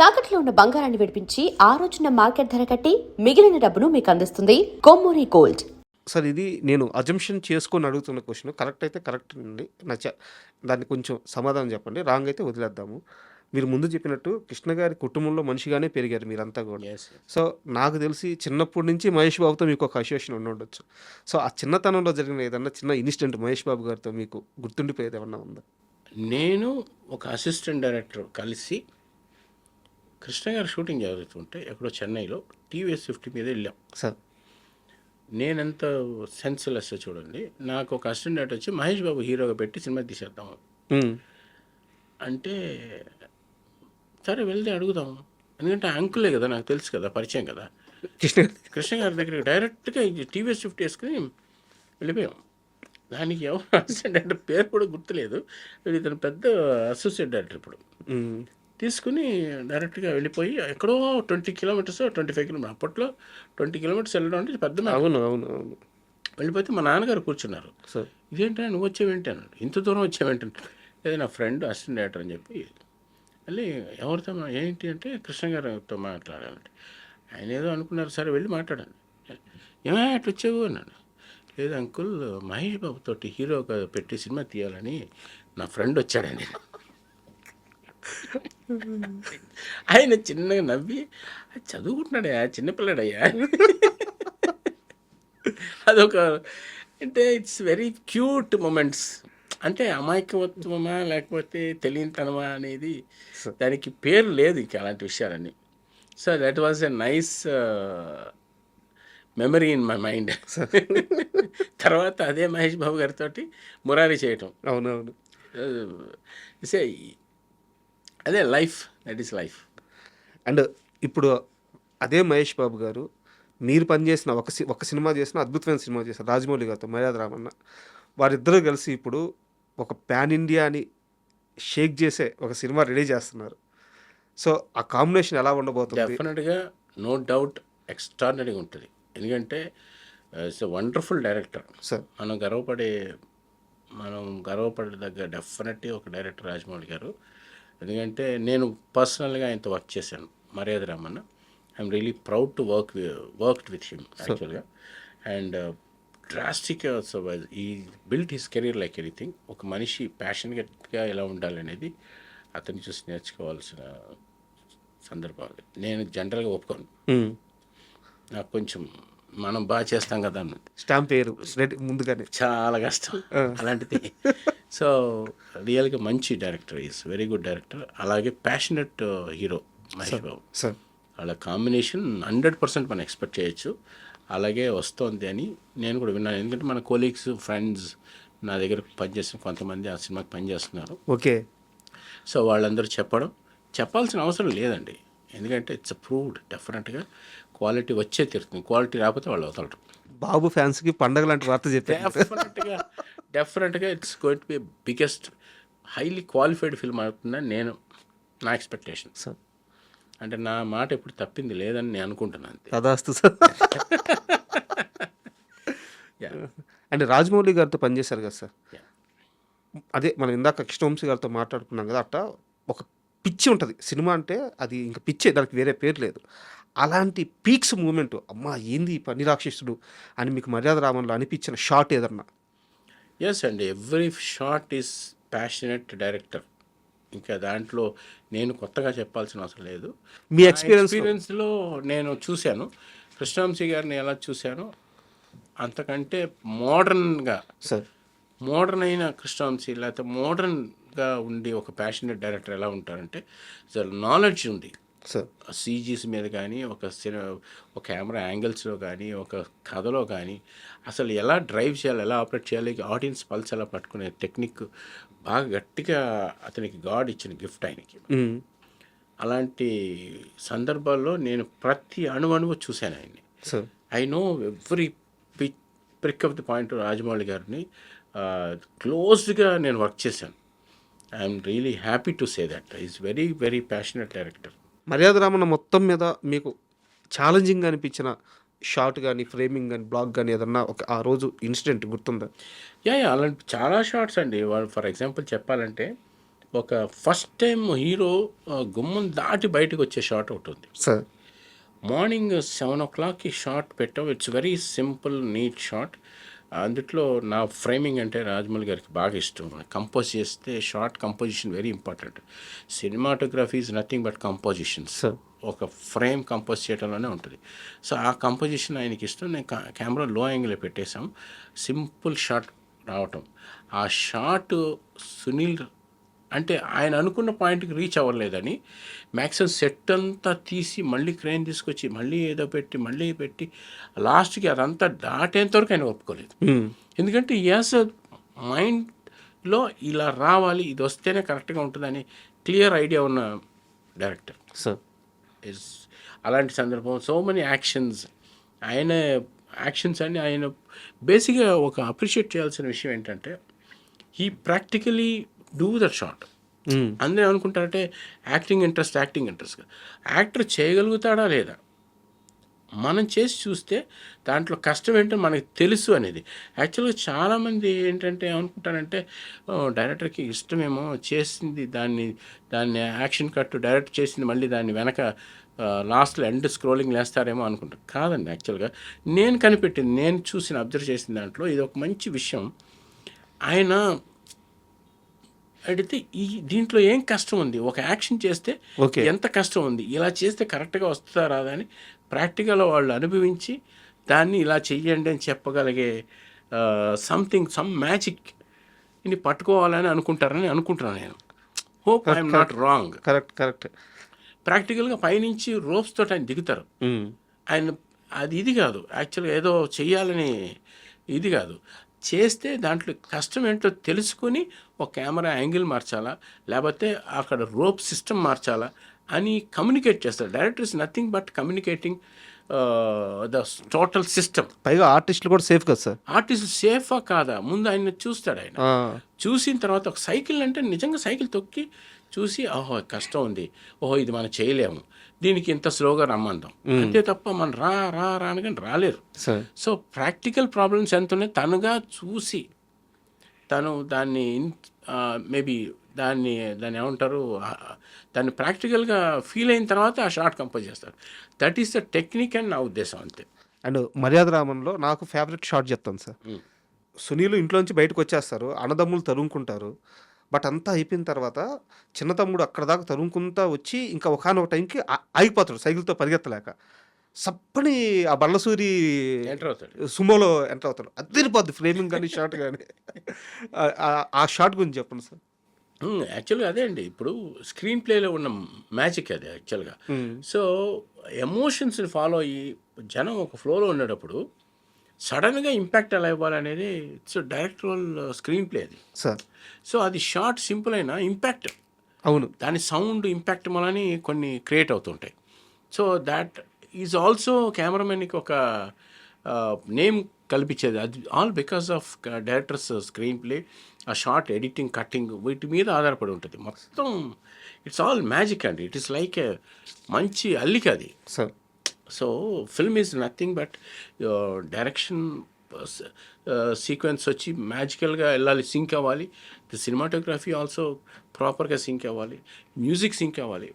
తాకట్లో ఉన్న బంగారాన్ని విడిపించి ఆ రోజున మార్కెట్ ధర కట్టి మిగిలిన డబ్బును మీకు అందిస్తుంది కొమ్మూరి గోల్డ్. సార్ ఇది నేను అజంప్షన్ చేసుకొని అడుగుతున్న క్వశ్చన్ కరెక్ట్ అయితే కరెక్ట్ అండి. దాన్ని కొంచెం సమాధానం చెప్పండి. రాంగ్ అయితే వదిలేద్దాము. మీరు ముందు చెప్పినట్టు కృష్ణ గారి కుటుంబంలో మనిషిగానే పెరిగారు మీరంతా కూడా. Yes, yes. సో నాకు తెలిసి చిన్నప్పటి నుంచి మహేష్ బాబుతో మీకు ఒక అసోసియేషన్ ఉండొచ్చు. సో ఆ చిన్నతనంలో జరిగిన ఏదన్నా చిన్న ఇన్సిడెంట్ మహేష్ బాబు గారితో మీకు గుర్తుండిపోయేది ఏమన్నా ఉందా? నేను ఒక అసిస్టెంట్ డైరెక్టర్ కలిసి కృష్ణ గారు షూటింగ్ జరుగుతుంటే ఎక్కడో చెన్నైలో టీవీఎస్ 50 మీద వెళ్ళాం. సార్ నేనెంత సెన్స్లెస్ చూడండి. నాకు ఒక అసిస్టెంట్ డైరెక్టర్ వచ్చి మహేష్ బాబు హీరోగా పెట్టి సినిమా తీసేద్దాం అంటే, సరే వెళ్తే అడుగుదాం. ఎందుకంటే అంకులే కదా, నాకు తెలుసు కదా, పరిచయం కదా. కృష్ణ గారి దగ్గరికి డైరెక్ట్గా టీవీఎస్ 50 వేసుకుని వెళ్ళిపోయాం. దానికి ఎవరు అసిస్టెంట్ డైరెక్టర్ పేరు కూడా గుర్తులేదు. ఇతను పెద్ద అసోసియేట్ డైరెక్టర్ ఇప్పుడు. తీసుకుని డైరెక్ట్గా వెళ్ళిపోయి ఎక్కడో 20 కిలోమీటర్స్ 25 కిలోమీటర్స్, అప్పట్లో 20 కిలోమీటర్స్ వెళ్ళడం అంటే పెద్ద మ్యాటర్. అవును అవును అవును. వెళ్ళిపోతే మా నాన్నగారు కూర్చున్నారు. సార్ ఇదేంటా నువ్వు వచ్చేవేంటి అన్నాడు. ఇంత దూరం వచ్చేవేంటి అంటే, లేదా నా ఫ్రెండ్ అసిస్టెంట్ డైరెక్టర్ అని చెప్పి వెళ్ళి ఎవరితో ఏంటి అంటే కృష్ణ గారితో మాట్లాడాలంటే, ఆయన ఏదో అనుకున్నారు. సరే వెళ్ళి మాట్లాడాను. ఏమైనా అట్లా వచ్చావు అన్నాడు. లేదు అంకుల్, మహేష్ బాబుతో హీరోగా పెట్టి సినిమా తీయాలని నా ఫ్రెండ్ వచ్చాడని. ఆయన చిన్నగా నవ్వి, చదువుకుంటున్నాడయ్యా, చిన్నపిల్లాడయ్యా. అదొక అంటే ఇట్స్ వెరీ క్యూట్ మూమెంట్స్. అంటే అమాయకత్వమా లేకపోతే తెలియనితనమా అనేది దానికి పేరు లేదు ఇంకా అలాంటి విషయాలన్నీ. So that was a nice memory in my mind. తర్వాత అదే మహేష్ బాబు గారితో మురారి చేయటం. అవునవును. అదే life, that is life. And ఇప్పుడు అదే మహేష్ బాబు గారు మీరు పనిచేసిన ఒక సినిమా చేసిన అద్భుతమైన సినిమా చేశారు రాజమౌళి గారితో, మర్యాద రామన్న. వారిద్దరూ కలిసి ఇప్పుడు ఒక పాన్ ఇండియాని షేక్ చేసే ఒక సినిమా రెడీ చేస్తున్నారు. సో ఆ కాంబినేషన్ ఎలా ఉండబోతుంది? డెఫినెట్గా నో డౌట్ ఎక్స్ట్రాడినరీగా ఉంటుంది. ఎందుకంటే it's a wonderful director. Sir మనం గర్వపడదగ్గ డెఫినెట్గా ఒక డైరెక్టర్ రాజమౌళి గారు. ఎందుకంటే నేను పర్సనల్గా ఆయనతో వర్క్ చేశాను, మర్యాద Ramanna. I'm really proud to worked with him యాక్చువల్గా. అండ్ డ్రాస్టిక్గా ఈ build his career like anything. ఒక మనిషి ప్యాషన్గా ఎలా ఉండాలనేది అతన్ని చూసి నేర్చుకోవాల్సిన సందర్భాలు. నేను జనరల్గా ఒప్పుకోను. నాకు కొంచెం మనం బాగా చేస్తాం కదా అన్నది స్టాంప్ పేరు ముందుగానే చాలా కష్టం అలాంటిది. సో రియల్గా మంచి director, is very good director. అలాగే passionate hero Mahesh Babu. Sir వాళ్ళ కాంబినేషన్ 100% మనం ఎక్స్పెక్ట్ చేయొచ్చు. అలాగే వస్తుంది అని నేను కూడా విన్నాను. ఎందుకంటే మన కొలీగ్స్, ఫ్రెండ్స్, నా దగ్గర పనిచేసిన కొంతమంది ఆ సినిమాకి పనిచేస్తున్నారు. ఓకే. సో వాళ్ళందరూ చెప్పాల్సిన అవసరం లేదండి. ఎందుకంటే ఇట్స్ ప్రూవ్డ్. డెఫినెట్గా క్వాలిటీ వచ్చే తీరుతుంది. క్వాలిటీ రాకపోతే వాళ్ళు వదలరు. బాబు ఫ్యాన్స్కి పండగ లాంటి వార్త చెప్పారు. డెఫినెట్గా it's going to be biggest highly qualified film అవుతుందని నా ఎక్స్పెక్టేషన్. సార్ అంటే నా మాట ఎప్పుడు తప్పింది లేదని నేను అనుకుంటున్నాను. తదాస్తు సార్. అంటే రాజమౌళి గారితో పనిచేశారు కదా సార్. అదే మనం ఇందాక కృష్ణవంశీ గారితో మాట్లాడుకున్నాం కదా, అట్లా ఒక పిచ్చి ఉంటుంది సినిమా అంటే, అది ఇంకా పిచ్చే, దానికి వేరే పేరు లేదు. అలాంటి పీక్స్ మూమెంట్, అమ్మా ఏంది పని రాక్షసుడు అని మీకు మర్యాద రామన్లో అనిపించిన షాట్ ఏదన్నా? ఎస్ అండి, every shot is passionate director. ఇంకా దాంట్లో నేను కొత్తగా చెప్పాల్సిన అవసరం లేదు. మీ ఎక్స్పీరియన్స్లో నేను చూశాను. కృష్ణవంశీ గారిని ఎలా చూశానో అంతకంటే మోడర్న్గా, సార్ మోడర్న్ అయిన కృష్ణవంశీ, లేకపోతే మోడర్న్గా ఉండి ఒక ప్యాషనెట్ డైరెక్టర్ ఎలా ఉంటారంటే, నాలెడ్జ్ ఉంది సార్. సీజీస్ మీద కానీ, ఒక కెమెరా యాంగిల్స్లో కానీ, ఒక కథలో కానీ, అసలు ఎలా డ్రైవ్ చేయాలి, ఎలా ఆపరేట్ చేయాలి, ఆడియన్స్ పల్స్ ఎలా పట్టుకునే టెక్నిక్ బాగా గట్టిగా అతనికి గాడ్ ఇచ్చిన గిఫ్ట్ ఆయనకి. అలాంటి సందర్భాల్లో నేను ప్రతి అణువు చూశాను ఆయన్ని. I know every prick of the point. Rajamouli గారిని క్లోజ్గా నేను వర్క్ చేశాను. I'm really happy to say that is very very passionate director. మర్యాద రామన్న మొత్తం మీద మీకు ఛాలెంజింగ్ అనిపించిన షాట్ కానీ, ఫ్రేమింగ్ కానీ, బ్లాక్ కానీ ఏదన్నా ఒక ఆ రోజు ఇన్సిడెంట్ గుర్తుందా? అలాంటి చాలా షార్ట్స్ అండి. ఫర్ ఎగ్జాంపుల్ చెప్పాలంటే, ఒక ఫస్ట్ టైం హీరో గుమ్మం దాటి బయటకు వచ్చే షాట్ ఒకటి ఉంది. సార్ మార్నింగ్ 7:00కి షాట్ పెట్టాం. It's very simple neat shot. అందుట్లో నా ఫ్రేమింగ్ అంటే రాజమౌళి గారికి బాగా ఇష్టం. కంపోజ్ చేస్తే short composition very important. Cinematography is nothing but compositions. Sir ఒక ఫ్రేమ్ కంపోజ్ చేయడంలోనే ఉంటుంది. సో ఆ కంపోజిషన్ ఆయనకి ఇష్టం. నేను కెమెరా లో యాంగిల్లో పెట్టేశాం. సింపుల్ షాట్ రావటం. ఆ షాట్ సునీల్ అంటే ఆయన అనుకున్న పాయింట్కి రీచ్ అవ్వలేదని మ్యాక్సిమం సెట్ అంతా తీసి మళ్ళీ క్రేన్ తీసుకొచ్చి మళ్ళీ ఏదో పెట్టి లాస్ట్కి అదంతా దాటేంత వరకు ఆయన ఒప్పుకోలేదు. ఎందుకంటే యాస్ మైండ్లో ఇలా రావాలి, ఇది వస్తేనే కరెక్ట్గా ఉంటుందని క్లియర్ ఐడియా ఉన్న డైరెక్టర్. సార్ ఇస్ అలాంటి సందర్భం సో మెనీ యాక్షన్స్ అన్ని ఆయన బేసిక్గా ఒక అప్రిషియేట్ చేయాల్సిన విషయం ఏంటంటే he practically do that shot. అందరూ ఏమనుకుంటారంటే యాక్టింగ్ ఇంట్రెస్ట్ యాక్టర్ చేయగలుగుతాడా లేదా మనం చేసి చూస్తే దాంట్లో కష్టం ఏంటో మనకి తెలుసు అనేది. యాక్చువల్గా చాలామంది ఏంటంటే ఏమనుకుంటారంటే డైరెక్టర్కి ఇష్టమేమో చేసింది దాన్ని యాక్షన్ కట్ డైరెక్ట్ చేసింది మళ్ళీ దాన్ని వెనక లాస్ట్లో ఎండ్ స్క్రోలింగ్ వేస్తారేమో అనుకుంటారు. కాదండి, యాక్చువల్గా నేను కనిపెట్టింది, నేను అబ్జర్వ్ చేసిన దాంట్లో ఇది ఒక మంచి విషయం. ఆయన అడిగితే దీంట్లో ఏం కష్టం ఉంది, ఒక యాక్షన్ చేస్తే ఎంత కష్టం ఉంది, ఇలా చేస్తే కరెక్ట్గా వస్తుందా రాదా అని ప్రాక్టికల్ వాళ్ళు అనుభవించి దాన్ని ఇలా చెయ్యండి అని చెప్పగలిగే సమ్ మ్యాజిక్ ఇని పట్టుకోవాలని అనుకుంటారని అనుకుంటున్నాను నేను. Hope I'm not wrong. Correct. ప్రాక్టికల్గా పైనుంచి రోప్స్ తోటి ఆయన దిగుతారు. ఆయన అది ఇది కాదు, యాక్చువల్గా ఏదో చెయ్యాలని ఇది కాదు, చేస్తే దాంట్లో కష్టం ఏంటో తెలుసుకుని ఒక కెమెరా యాంగిల్ మార్చాలా లేకపోతే అక్కడ రోప్ సిస్టమ్ మార్చాలా అని కమ్యూనికేట్ చేస్తారు. Director is nothing but communicating the total system. పైగా ఆర్టిస్టులు కూడా సేఫ్ కదా సార్. ఆర్టిస్ట్ సేఫా కాదా ముందు ఆయన చూస్తాడు. ఆయన చూసిన తర్వాత ఒక సైకిల్ అంటే నిజంగా సైకిల్ తొక్కి చూసి ఓహో కష్టం ఉంది, ఓహో ఇది మనం చేయలేము, దీనికి ఇంత స్లోగా రమ్మందాం అంతే తప్ప మనం రా అనగానే రాలేరు. సో ప్రాక్టికల్ ప్రాబ్లమ్స్ ఎంత ఉన్నాయి తనుగా చూసి తను దాన్ని మేబీ దాన్ని ఏమంటారు దాన్ని ప్రాక్టికల్గా ఫీల్ అయిన తర్వాత ఆ షార్ట్ కంపోజ్ చేస్తారు. దట్ ఈస్ ద టెక్నిక్ అని నా ఉద్దేశం అంతే. అండ్ మర్యాద రామంలో నాకు ఫేవరెట్ షాట్ చెప్తాను సార్. సునీల్ ఇంట్లోంచి బయటకు వచ్చేస్తారు, అన్నదమ్ములు తరుముకుంటారు. బట్ అంతా అయిపోయిన తర్వాత చిన్న తమ్ముడు అక్కడ దాకా తరుముకుంటా వచ్చి ఇంకా ఒకనొక టైంకి ఆగిపోతాడు సైకిల్తో పరిగెత్తలేక. సప్పని ఆ బల్లసూరి సుమోలో ఎంటర్ అవుతాడు. అదిరిపోద్ది ఫ్రేమింగ్ కానీ షాట్ కానీ. ఆ షాట్ గురించి చెప్పండి సార్. యాక్చువల్గా అదే అండి, ఇప్పుడు స్క్రీన్ ప్లేలో ఉన్న మ్యాజిక్ అది యాక్చువల్గా. సో ఎమోషన్స్ని ఫాలో అయ్యి జనం ఒక ఫ్లోలో ఉండేటప్పుడు సడన్గా ఇంపాక్ట్ ఎలా ఇవ్వాలనేది ఇట్స్ డైరెక్టరల్ స్క్రీన్ ప్లే అది సార్. సో అది షార్ట్ సింపుల్ అయినా ఇంపాక్ట్, అవును, దాని సౌండ్ ఇంపాక్ట్ వలని కొన్ని క్రియేట్ అవుతుంటాయి. సో దాట్ ఈజ్ ఆల్సో కెమెరామెన్కి ఒక నేమ్ కల్పించేది. అది all because of directors screen play, ఆ షార్ట్ ఎడిటింగ్, కట్టింగ్ వీటి మీద ఆధారపడి ఉంటుంది మొత్తం. ఇట్స్ ఆల్ మ్యాజిక్ అండి. ఇట్ ఈస్ లైక్ మంచి అల్లిక అది sir. So film is nothing but direction sequence వచ్చి మ్యాజికల్గా వెళ్ళాలి, సింక్ అవ్వాలి. ది సినిమాటోగ్రఫీ ఆల్సో ప్రాపర్గా సింక్ అవ్వాలి, మ్యూజిక్ సింక్ అవ్వాలి.